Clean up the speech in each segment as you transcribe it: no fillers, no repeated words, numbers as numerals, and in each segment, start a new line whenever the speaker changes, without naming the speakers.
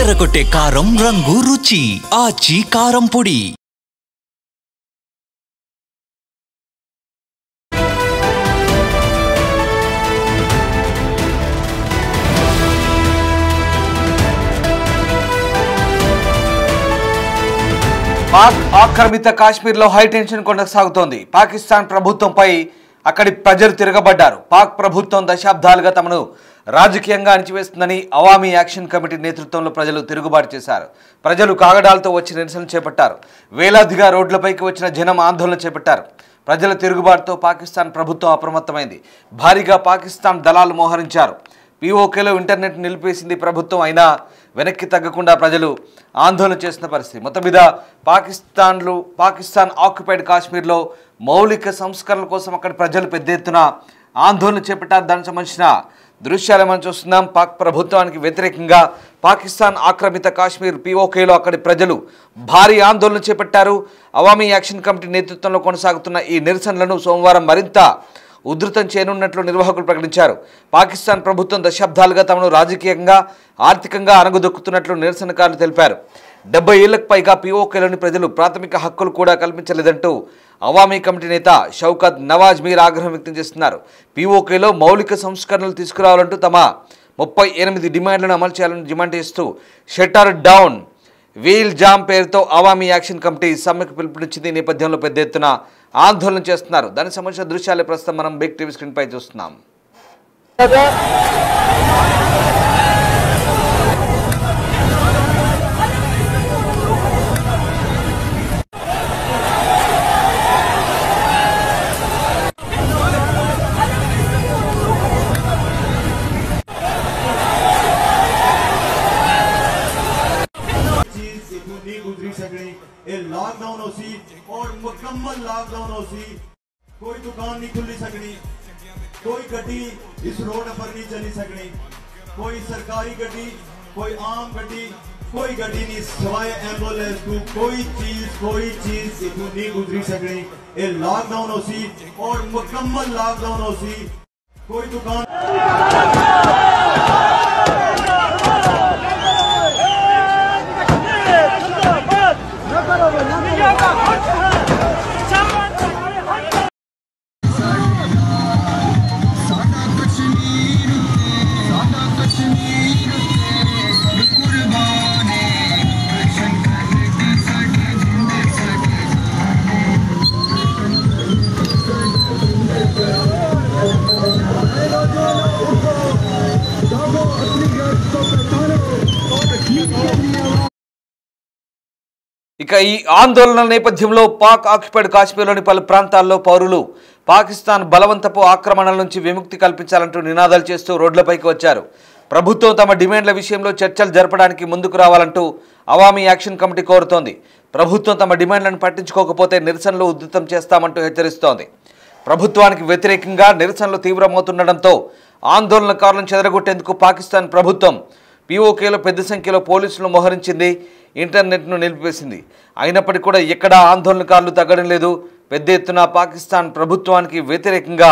అదరగొట్టే కారం రంగు రుచి ఆచి కారం పొడి.
పాక్ ఆక్రమిత కాశ్మీర్లో హై టెన్షన్ కొనసాగుతోంది. పాకిస్తాన్ ప్రభుత్వంపై అక్కడి ప్రజలు తిరగబడ్డారు. పాక్ ప్రభుత్వం దశాబ్దాలుగా తమను రాజకీయంగా అణిచివేస్తుందని అవామీ యాక్షన్ కమిటీ నేతృత్వంలో ప్రజలు తిరుగుబాటు చేశారు. ప్రజలు కాగడాలతో వచ్చి నిరసన చేపట్టారు. వేలాదిగా రోడ్లపైకి వచ్చిన జనం ఆందోళన చేపట్టారు. ప్రజల తిరుగుబాటుతో పాకిస్తాన్ ప్రభుత్వం అప్రమత్తమైంది. భారీగా పాకిస్తాన్ దళాలు మోహరించారు. పీఓకేలో ఇంటర్నెట్ నిలిపేసింది ప్రభుత్వం. అయినా వెనక్కి తగ్గకుండా ప్రజలు ఆందోళన చేసిన పరిస్థితి. మొత్తం మీద పాకిస్తాన్ ఆక్యుపైడ్ కాశ్మీర్లో మౌలిక సంస్కరణల కోసం అక్కడ ప్రజలు పెద్ద ఎత్తున ఆందోళన చేపట్టారు. దానికి సంబంధించిన దృశ్యాలు మనం చూస్తున్నాం. పాక్ ప్రభుత్వానికి వ్యతిరేకంగా పాకిస్తాన్ ఆక్రమిత కాశ్మీర్ పీఓకేలో అక్కడి ప్రజలు భారీ ఆందోళన చేపట్టారు. అవామీ యాక్షన్ కమిటీ నేతృత్వంలో కొనసాగుతున్న ఈ నిరసనలను సోమవారం మరింత ఉధృతం చేయనున్నట్లు నిర్వాహకులు ప్రకటించారు. పాకిస్తాన్ ప్రభుత్వం దశాబ్దాలుగా తమను రాజకీయంగా ఆర్థికంగా అణగదొక్కుతున్నట్లు నిరసనకారులు తెలిపారు. 70 ఏళ్లకు పైగా పీఓకేలోని ప్రజలు ప్రాథమిక హక్కులు కూడా కల్పించలేదంటూ అవామీ కమిటీ నేత షౌకత్ నవాజ్ మీర్ ఆగ్రహం వ్యక్తం చేస్తున్నారు. పీఓకేలో మౌలిక సంస్కరణలు తీసుకురావాలంటూ తమ 38 డిమాండ్లను అమలు చేయాలని డిమాండ్ చేస్తూ షట్టర్ డౌన్ వీల్ జామ్ పేరుతో అవామీ యాక్షన్ కమిటీ సమ్మెకు పిలుపునిచ్చింది. ఈ నేపథ్యంలో పెద్ద ఎత్తున ఆందోళన చేస్తున్నారు. దానికి సంబంధించిన దృశ్యాలే ప్రస్తుతం మనం బిగ్ టీవీ స్క్రీన్ పై చూస్తున్నాం.
लॉकडाउन हो सी और मुकम्मल लॉकडाउन हो सी, कोई दुकान नहीं खुली सकनी, कोई गड्डी इस रोड पर नहीं चली सकनी, कोई सरकारी गड्डी, कोई आम गड्डी, कोई गड्डी नहीं सिवाय एम्बुलेंस को कोई चीज इतनी नहीं गुजरी सकनी। ये लॉकडाउन हो सी और मुकम्मल लॉकडाउन हो सी, कोई दुकान
ఇక ఈ ఆందోళన నేపథ్యంలో పాక్ ఆక్యుపైడ్ కాశ్మీర్లోని పలు ప్రాంతాల్లో పౌరులు పాకిస్తాన్ బలవంతపు ఆక్రమణల నుంచి విముక్తి కల్పించాలంటూ నినాదాలు చేస్తూ రోడ్లపైకి వచ్చారు. ప్రభుత్వం తమ డిమాండ్ల విషయంలో చర్చలు జరపడానికి ముందుకు రావాలంటూ అవామీ యాక్షన్ కమిటీ కోరుతోంది. ప్రభుత్వం తమ డిమాండ్లను పట్టించుకోకపోతే నిరసనలు ఉధృతం చేస్తామంటూ హెచ్చరిస్తోంది. ప్రభుత్వానికి వ్యతిరేకంగా నిరసనలు తీవ్రమవుతుండటంతో ఆందోళనకారులను చెదరగొట్టేందుకు పాకిస్తాన్ ప్రభుత్వం పీఓకేలో పెద్ద సంఖ్యలో పోలీసులను మోహరించింది. ఇంటర్నెట్ను నిలిపివేసింది. అయినప్పటికీ కూడా ఎక్కడా ఆందోళనకారులు తగ్గడం లేదు. పెద్ద ఎత్తున పాకిస్తాన్ ప్రభుత్వానికి వ్యతిరేకంగా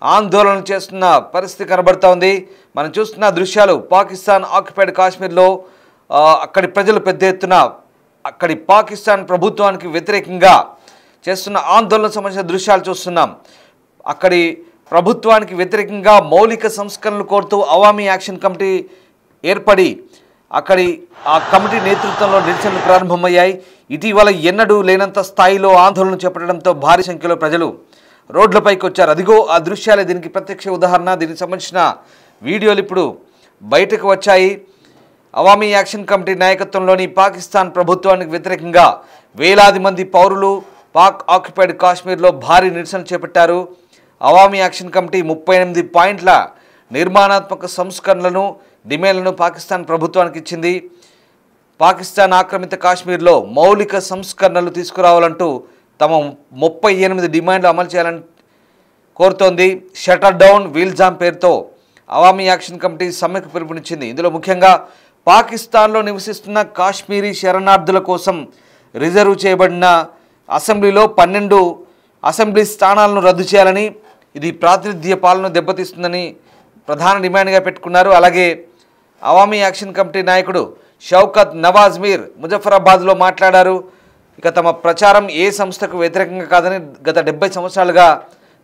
ఆందోళన చేస్తున్న పరిస్థితి కనబడుతోంది. మనం చూస్తున్న దృశ్యాలు పాకిస్తాన్ ఆక్యుపైడ్ కాశ్మీర్లో అక్కడి ప్రజలు పెద్ద ఎత్తున అక్కడి పాకిస్తాన్ ప్రభుత్వానికి వ్యతిరేకంగా చేస్తున్న ఆందోళనకు సంబంధించిన దృశ్యాలు చూస్తున్నాం. అక్కడి ప్రభుత్వానికి వ్యతిరేకంగా మౌలిక సంస్కరణలు కోరుతూ అవామీ యాక్షన్ కమిటీ ఏర్పడి అక్కడి ఆ కమిటీ నేతృత్వంలో నిరసనలు ప్రారంభమయ్యాయి. ఇటీవల ఎన్నడూ లేనంత స్థాయిలో ఆందోళన చేపట్టడంతో భారీ సంఖ్యలో ప్రజలు రోడ్లపైకి వచ్చారు. అదిగో ఆ దృశ్యాలే దీనికి ప్రత్యక్ష ఉదాహరణ. దీనికి సంబంధించిన వీడియోలు ఇప్పుడు బయటకు వచ్చాయి. అవామీ యాక్షన్ కమిటీ నాయకత్వంలోని పాకిస్తాన్ ప్రభుత్వానికి వ్యతిరేకంగా వేలాది మంది పౌరులు పాక్ ఆక్యుపైడ్ కాశ్మీర్లో భారీ నిరసన చేపట్టారు. అవామీ యాక్షన్ కమిటీ 38 పాయింట్ల నిర్మాణాత్మక సంస్కరణలను డిమాండ్లను పాకిస్తాన్ ప్రభుత్వానికి ఇచ్చింది. పాకిస్తాన్ ఆక్రమిత కాశ్మీర్లో మౌలిక సంస్కరణలు తీసుకురావాలంటూ తమ 38 డిమాండ్లు అమలు చేయాలని కోరుతోంది. షటర్ డౌన్ వీల్ జామ్ పేరుతో అవామీ యాక్షన్ కమిటీ సమ్మెకు పిలుపునిచ్చింది. ఇందులో ముఖ్యంగా పాకిస్తాన్లో నివసిస్తున్న కాశ్మీరీ శరణార్థుల కోసం రిజర్వ్ చేయబడిన అసెంబ్లీలో 12 అసెంబ్లీ స్థానాలను రద్దు చేయాలని, ఇది ప్రాతినిధ్య పాలన దెబ్బతీస్తుందని ప్రధాన డిమాండ్గా పెట్టుకున్నారు. అలాగే అవామీ యాక్షన్ కమిటీ నాయకుడు షౌకత్ నవాజ్ మీర్ ముజఫరాబాద్లో మాట్లాడారు. ఇక తమ ప్రచారం ఏ సంస్థకు వ్యతిరేకంగా కాదని గత 70 సంవత్సరాలుగా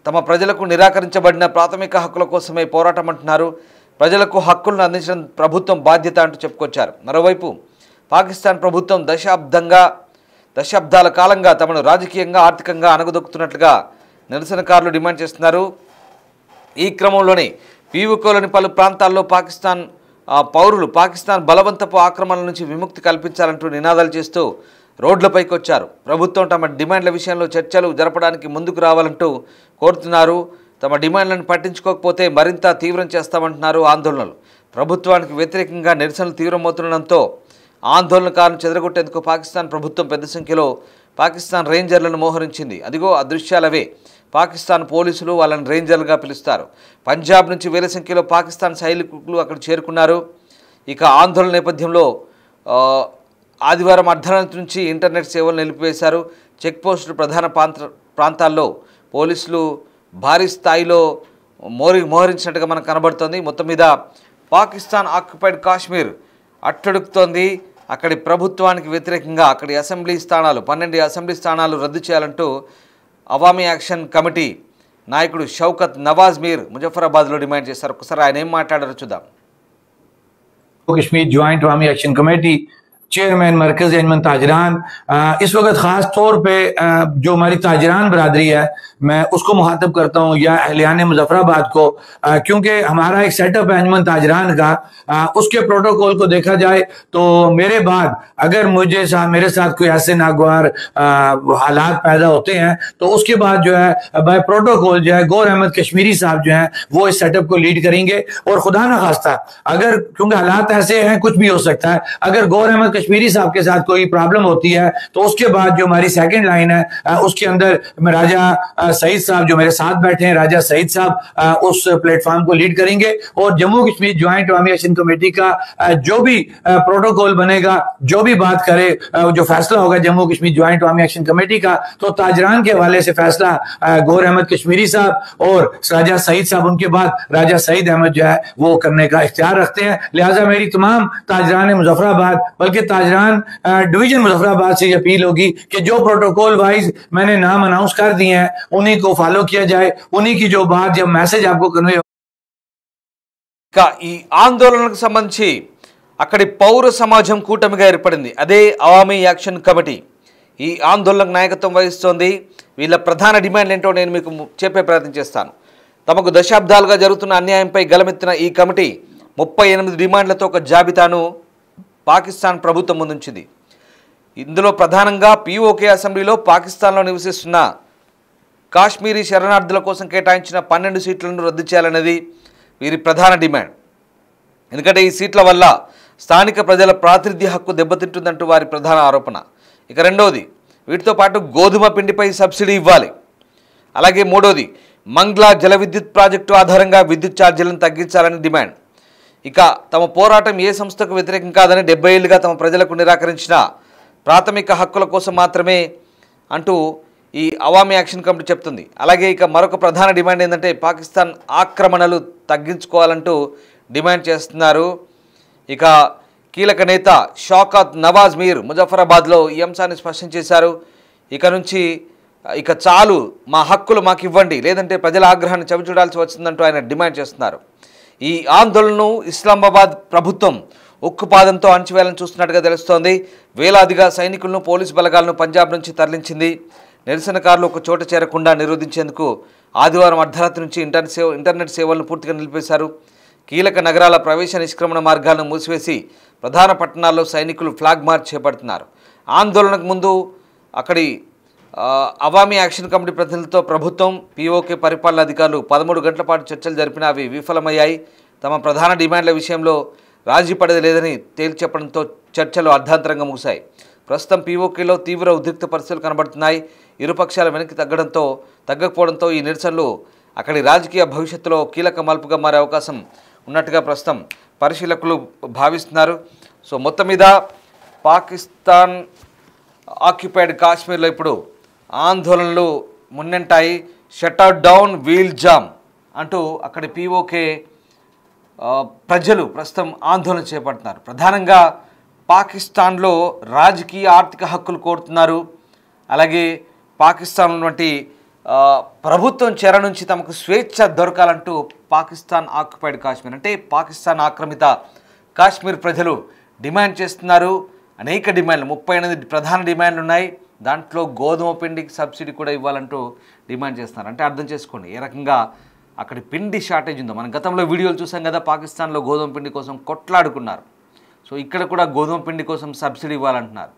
తమ ప్రజలకు నిరాకరించబడిన ప్రాథమిక హక్కుల కోసమే పోరాటం అంటున్నారు. ప్రజలకు హక్కులను అందించడం ప్రభుత్వం బాధ్యత అంటూ చెప్పుకొచ్చారు. మరోవైపు పాకిస్తాన్ ప్రభుత్వం దశాబ్దాల కాలంగా తమను రాజకీయంగా ఆర్థికంగా అణగదొక్కుతున్నట్లుగా నిరసనకారులు డిమాండ్ చేస్తున్నారు. ఈ క్రమంలోనే పీఓకేలోని పలు ప్రాంతాల్లో పౌరులు పాకిస్తాన్ బలవంతపు ఆక్రమణల నుంచి విముక్తి కల్పించాలంటూ నినాదాలు చేస్తూ రోడ్లపైకి వచ్చారు. ప్రభుత్వం తమ డిమాండ్ల విషయంలో చర్చలు జరపడానికి ముందుకు రావాలంటూ కోరుతున్నారు. తమ డిమాండ్లను పట్టించుకోకపోతే మరింత తీవ్రం చేస్తామంటున్నారు ఆందోళనలు. ప్రభుత్వానికి వ్యతిరేకంగా నిరసనలు తీవ్రమవుతుండడంతో ఆందోళనకారులను చెదరగొట్టేందుకు పాకిస్తాన్ ప్రభుత్వం పెద్ద సంఖ్యలో పాకిస్తాన్ రేంజర్లను మోహరించింది. అదిగో ఆ దృశ్యాలవే. పాకిస్తాన్ పోలీసులు వాళ్ళని రేంజర్లుగా పిలుస్తారు. పంజాబ్ నుంచి వేల సంఖ్యలో పాకిస్తాన్ సైనికులు అక్కడ చేరుకున్నారు. ఇక ఆందోళన నేపథ్యంలో ఆదివారం అర్ధరాత్రి నుంచి ఇంటర్నెట్ సేవలు నిలిపివేశారు. చెక్పోస్టులు ప్రధాన ప్రాంతాల్లో పోలీసులు భారీ స్థాయిలో మోహరించినట్టుగా మనకు కనబడుతోంది. మొత్తం మీద పాకిస్తాన్ ఆక్యుపైడ్ కాశ్మీర్ అట్టడుగుతోంది. అక్కడి ప్రభుత్వానికి వ్యతిరేకంగా అక్కడి 12 అసెంబ్లీ స్థానాలు రద్దు చేయాలంటూ అవామీ యాక్షన్ కమిటీ నాయకుడు షౌకత్ నవాజ్ మీర్ ముజఫరాబాద్లో డిమాండ్ చేశారు. ఒకసారి ఆయన ఏం మాట్లాడారో చూద్దాం.
कश्मीर ज्वाइंट अवामी एक्शन कमेटी चेयरमैन मरकज अंजमन ताजरान, इस वक्त खास तौर पे जो हमारी ताजरान बरादरी है मैं उसको मुखातब करता हूँ या अहलियान मुजफ्फराबाद को, क्योंकि हमारा एक सेटअप है अंजमन ताजरान का, उसके प्रोटोकॉल को देखा जाए तो मेरे बाद अगर मेरे साथ कोई ऐसे नागवार हालात पैदा होते हैं तो उसके बाद जो है बाय प्रोटोकॉल जो है गौर अहमद कश्मीरी साहब जो है वो इस सेटअप को लीड करेंगे। और खुदा ना खास्ता अगर, क्योंकि हालात ऐसे हैं कुछ भी हो सकता है, अगर गौर अहमद कश्मीरी साहब के साथ कोई प्रॉब्लम होती है तो उसके बाद जो हमारी सेकंड लाइन है उसके अंदर राजा सईद साहब जो मेरे साथ बैठे हैं, राजा सईद साहब उस प्लेटफॉर्म को लीड करेंगे। और जम्मू कश्मीर ज्वाइंट अवामी एक्शन कमेटी का जो भी प्रोटोकॉल बनेगा, जो भी बात करे, जो फैसला होगा जम्मू कश्मीर ज्वाइंट अवामी एक्शन कमेटी का, तो ताजरान के हवाले से फैसला गौर अहमद कश्मीरी साहब और राजा सईद साहब, उनके बाद राजा सईद अहमद जो है वो करने का इख्तियार रखते हैं। लिहाजा मेरी तमाम ताजरान मुजफ्फराबाद बल्कि ताजरान डिवीजन मुजफ्फराबाद से अपील होगी कि जो प्रोटोकॉल वाइज मैंने नाम अनाउंस कर दिए हैं उन्हीं को फॉलो किया जाए, उन्हीं की जो बात जब मैसेज आपको कन्वे।
ఈ ఆందోళనకు సంబంధించి అక్కడి పౌర సమాజం కూటమిగా ఏర్పడింది. అదే అవామీ యాక్షన్ కమిటీ ఈ ఆందోళనకు నాయకత్వం వహిస్తోంది. వీళ్ళ ప్రధాన డిమాండ్ ఏంటో నేను మీకు చెప్పే ప్రయత్నం చేస్తాను. తమకు దశాబ్దాలుగా జరుగుతున్న అన్యాయంపై గలమెత్తిన ఈ కమిటీ 38 డిమాండ్లతో ఒక జాబితాను పాకిస్తాన్ ప్రభుత్వం ముందుంచింది. ఇందులో ప్రధానంగా పీఓకే అసెంబ్లీలో పాకిస్తాన్లో నివసిస్తున్న కాశ్మీరీ శరణార్థుల కోసం కేటాయించిన 12 సీట్లను రద్దు చేయాలనేది వీరి ప్రధాన డిమాండ్. ఎందుకంటే ఈ సీట్ల వల్ల స్థానిక ప్రజల ప్రాతినిధ్య హక్కు దెబ్బతింటుందంటూ వారి ప్రధాన ఆరోపణ. ఇక రెండవది, వీటితో పాటు గోధుమ పిండిపై సబ్సిడీ ఇవ్వాలి. అలాగే మూడవది, మంగ్లా జల విద్యుత్ ప్రాజెక్టు ఆధారంగా విద్యుత్ ఛార్జీలను తగ్గించాలని డిమాండ్. ఇక తమ పోరాటం ఏ సంస్థకు వ్యతిరేకం కాదని 70 ఏళ్లుగా తమ ప్రజలకు నిరాకరించిన ప్రాథమిక హక్కుల కోసం మాత్రమే అంటూ ఈ అవామీ యాక్షన్ కమిటీ చెప్తుంది. అలాగే ఇక మరొక ప్రధాన డిమాండ్ ఏంటంటే పాకిస్తాన్ ఆక్రమణలు తగ్గించుకోవాలంటూ డిమాండ్ చేస్తున్నారు. ఇక కీలక నేత షౌకత్ నవాజ్ మీర్ ముజఫరాబాద్లో ఈ అంశాన్ని స్పష్టం చేశారు. ఇక చాలు, మా హక్కులు మాకు ఇవ్వండి, లేదంటే ప్రజల ఆగ్రహాన్ని చవిచూడాల్సి వచ్చిందంటూ ఆయన డిమాండ్ చేస్తున్నారు. ఈ ఆందోళనను ఇస్లామాబాద్ ప్రభుత్వం ఉక్కుపాదంతో అణచివేయాలని చూస్తున్నట్టుగా తెలుస్తోంది. వేలాదిగా సైనికులను, పోలీసు బలగాలను పంజాబ్ నుంచి తరలించింది. నిరసనకారులు ఒక చోట చేరకుండా నిరోధించేందుకు ఆదివారం అర్ధరాత్రి నుంచి ఇంటర్నెట్ సేవలను పూర్తిగా నిలిపేశారు. కీలక నగరాల ప్రవేశ నిష్క్రమణ మార్గాలను మూసివేసి ప్రధాన పట్టణాల్లో సైనికులు ఫ్లాగ్ మార్చ్ చేపడుతున్నారు. ఆందోళనకు ముందు అక్కడి అవామీ యాక్షన్ కమిటీ ప్రతినిధులతో ప్రభుత్వం, పీఓకే పరిపాలన అధికారులు 13 గంటల పాటు చర్చలు జరిపినా అవి విఫలమయ్యాయి. తమ ప్రధాన డిమాండ్ల విషయంలో రాజీ పడేది లేదని తేల్చి చెప్పడంతో చర్చలు అర్ధాంతరంగా ముగిశాయి. ప్రస్తుతం పీఓకేలో తీవ్ర ఉద్రిక్త పరిస్థితులు కనబడుతున్నాయి. ఇరుపక్షాలు వెనక్కి తగ్గకపోవడంతో ఈ నిరసనలు అక్కడి రాజకీయ భవిష్యత్తులో కీలక మలుపుగా మారే అవకాశం ఉన్నట్టుగా ప్రస్తుతం పరిశీలకులు భావిస్తున్నారు. సో మొత్తం మీద పాకిస్తాన్ ఆక్యుపైడ్ కాశ్మీర్లో ఇప్పుడు ఆందోళనలు మున్నంటాయి. షట్అవుట్ డౌన్, వీల్ జామ్ అంటూ అక్కడి పీఓకే ప్రజలు ప్రస్తుతం ఆందోళన చేపడుతున్నారు. ప్రధానంగా పాకిస్తాన్లో రాజకీయ ఆర్థిక హక్కులు కోరుతున్నారు. అలాగే పాకిస్తాన్ ఉన్నటువంటి ప్రభుత్వం చెర నుంచి తమకు స్వేచ్ఛ దొరకాలంటూ పాకిస్తాన్ ఆక్యుపైడ్ కాశ్మీర్ అంటే పాకిస్తాన్ ఆక్రమిత కాశ్మీర్ ప్రజలు డిమాండ్ చేస్తున్నారు. అనేక డిమాండ్లు 38 ప్రధాన డిమాండ్లు ఉన్నాయి. దాంట్లో గోధుమ పిండికి సబ్సిడీ కూడా ఇవ్వాలంటూ డిమాండ్ చేస్తున్నారు. అంటే అర్థం చేసుకోండి ఏ రకంగా అక్కడి పిండి షార్టేజ్ ఉందో. మనం గతంలో వీడియోలు చూసాం కదా, పాకిస్తాన్లో గోధుమ పిండి కోసం కొట్లాడుకున్నారు. సో ఇక్కడ కూడా గోధుమ పిండి కోసం సబ్సిడీ ఇవ్వాలంటున్నారు.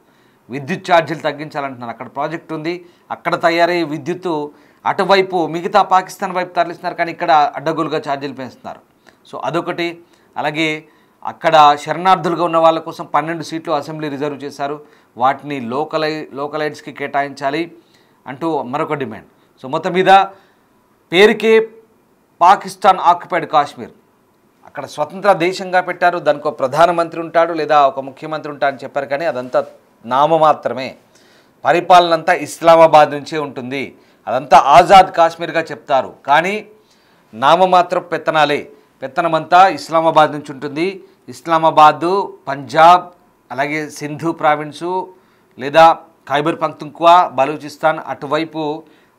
విద్యుత్ ఛార్జీలు తగ్గించాలంటున్నారు. అక్కడ ప్రాజెక్ట్ ఉంది, అక్కడ తయారయ్యే విద్యుత్తు అటువైపు మిగతా పాకిస్తాన్ వైపు తరలిస్తున్నారు, కానీ ఇక్కడ అడ్డగోలుగా ఛార్జీలు పెంచుతున్నారు. సో అదొకటి. అలాగే అక్కడ శరణార్థులుగా ఉన్న వాళ్ళ కోసం 12 సీట్లు అసెంబ్లీ రిజర్వ్ చేశారు, వాటిని లోకలైట్స్కి కేటాయించాలి అంటూ మరొక డిమాండ్. సో మొత్తం మీద పేరుకే పాకిస్తాన్ ఆక్యుపైడ్ కాశ్మీర్, అక్కడ స్వతంత్ర దేశంగా పెట్టారు. దానికి ఒక ప్రధానమంత్రి ఉంటాడు లేదా ఒక ముఖ్యమంత్రి ఉంటాడని చెప్పారు, కానీ అదంతా నామమాత్రమే. పరిపాలన అంతా ఇస్లామాబాద్ నుంచే ఉంటుంది. అదంతా ఆజాద్ కాశ్మీర్గా చెప్తారు, కానీ నామమాత్రం పెత్తనాలే. పెత్తనమంతా ఇస్లామాబాద్ నుంచి ఉంటుంది. ఇస్లామాబాదు, పంజాబ్, అలాగే సింధు ప్రావిన్సు లేదా ఖైబర్ పఖ్తూన్ఖ్వా, బలూచిస్తాన్, అటువైపు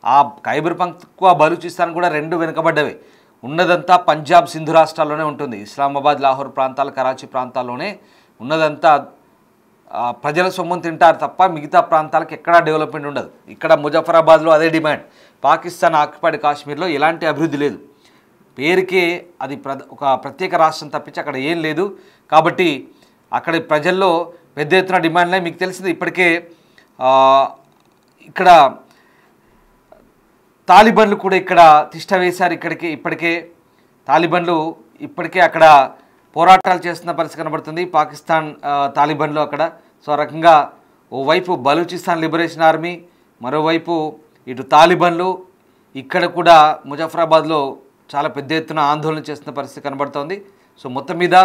ఆ ఖైబర్ పఖ్తూన్ఖ్వా బలూచిస్తాన్ కూడా 2 వెనుకబడ్డవే. ఉన్నదంతా పంజాబ్, సింధు రాష్ట్రాల్లోనే ఉంటుంది. ఇస్లామాబాద్, లాహోర్ ప్రాంతాలు, కరాచీ ప్రాంతాల్లోనే ఉన్నదంతా ప్రజల సొమ్మును తింటారు తప్ప మిగతా ప్రాంతాలకు ఎక్కడా డెవలప్మెంట్ ఉండదు. ఇక్కడ ముజఫరాబాద్లో అదే డిమాండ్. పాకిస్తాన్ ఆక్యుపైడ్ కాశ్మీర్లో ఎలాంటి అభివృద్ధి లేదు, పేరుకే అది ఒక ప్రత్యేక రాష్ట్రం తప్పించి అక్కడ ఏం లేదు. కాబట్టి అక్కడి ప్రజల్లో పెద్ద ఎత్తున డిమాండ్లే. మీకు తెలిసింది ఇప్పటికే ఇక్కడ తాలిబన్లు కూడా ఇక్కడ తిష్ట వేశారు. ఇప్పటికే తాలిబన్లు అక్కడ పోరాటాలు చేస్తున్న పరిస్థితి కనబడుతుంది. పాకిస్తాన్ తాలిబన్లు అక్కడ. సో ఆ రకంగా ఓవైపు బలూచిస్తాన్ లిబరేషన్ ఆర్మీ, మరోవైపు ఇటు తాలిబన్లు. ఇక్కడ కూడా ముజఫరాబాద్లో చాలా పెద్ద ఎత్తున ఆందోళన చేస్తున్న పరిస్థితి కనబడుతోంది. సో మొత్తం మీద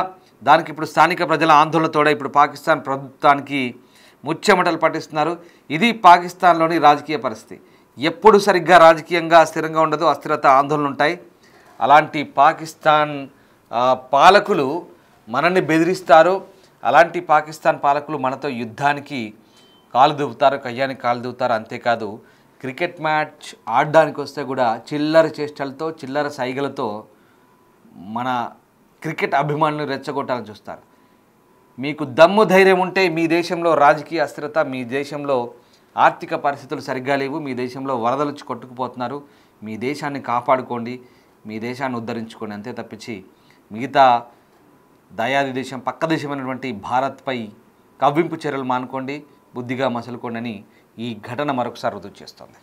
దానికి ఇప్పుడు స్థానిక ప్రజల ఆందోళనతోడ ఇప్పుడు పాకిస్తాన్ ప్రభుత్వానికి ముచ్చెమటలు పట్టిస్తున్నారు. ఇది పాకిస్తాన్లోని రాజకీయ పరిస్థితి. ఎప్పుడు సరిగ్గా రాజకీయంగా స్థిరంగా ఉండదు, అస్థిరత, ఆందోళనలు ఉంటాయి. అలాంటి పాకిస్తాన్ పాలకులు మనల్ని బెదిరిస్తారు. అలాంటి పాకిస్తాన్ పాలకులు మనతో యుద్ధానికి కాలు దువ్వుతారు, కయ్యానికి కాలు దువ్వుతారు. అంతేకాదు క్రికెట్ మ్యాచ్ ఆడడానికి వస్తే కూడా చిల్లర చేష్టలతో, చిల్లర సైగలతో మన క్రికెట్ అభిమానులు రెచ్చగొట్టాలని చూస్తారు. మీకు దమ్ము ధైర్యం ఉంటే మీ దేశంలో రాజకీయ అస్థిరత, మీ దేశంలో ఆర్థిక పరిస్థితులు సరిగ్గా లేవు, మీ దేశంలో వరదలు వచ్చి కొట్టుకుపోతున్నారు, మీ దేశాన్ని కాపాడుకోండి, మీ దేశాన్ని ఉద్ధరించుకోండి. అంతే తప్పించి మిగతా దయాది దేశం, పక్క దేశమైనటువంటి భారత్పై కవ్వింపు చర్యలు మానుకోండి, బుద్ధిగా మసలుకోండి అని ఈ ఘటన మరొకసారి రుజువు చేస్తోంది.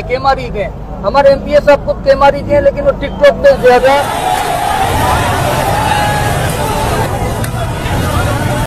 केमारी के हमारे एमपीए साहब खुद केमारी के, लेकिन वो टिकटॉक पे ज्यादा